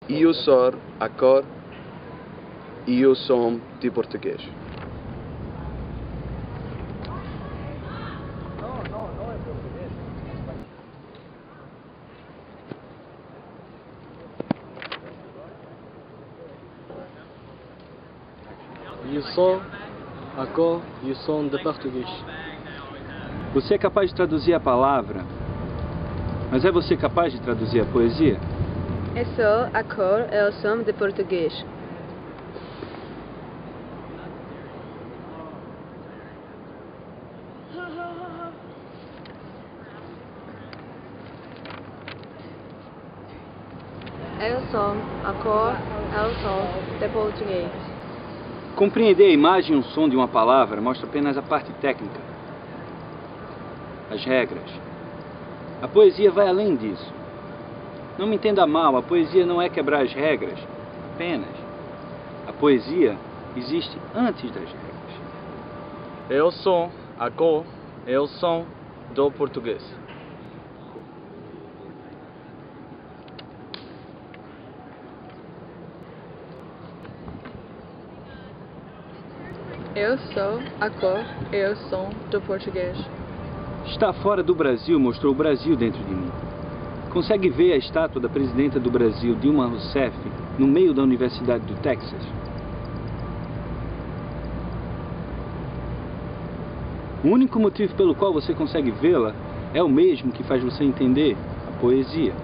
Eu sou a cor e eu sou de português. Eu sou a cor e o som de português. Você é capaz de traduzir a palavra, mas é você capaz de traduzir a poesia? Eu sou a cor e o som de português. Eu sou a cor e o som de português. Compreender a imagem e o som de uma palavra mostra apenas a parte técnica, as regras. A poesia vai além disso. Não me entenda mal, a poesia não é quebrar as regras, apenas. A poesia existe antes das regras. Eu sou a cor e o som do português. Eu sou a cor e o som do português. Estar fora do Brasil mostrou o Brasil dentro de mim. Consegue ver a estátua da presidenta do Brasil, Dilma Rousseff, no meio da Universidade do Texas? O único motivo pelo qual você consegue vê-la é o mesmo que faz você entender a poesia.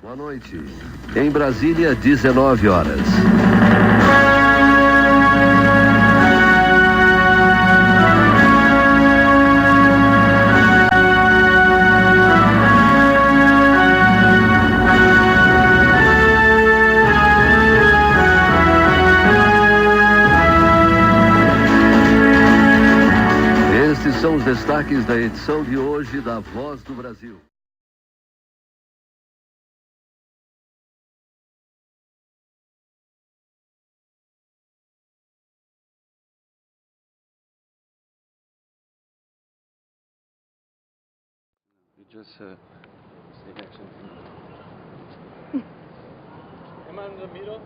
Boa noite. Em Brasília, 19 horas. Estes são os destaques da edição de hoje da Voz do Brasil. Just say action. Am I in the middle?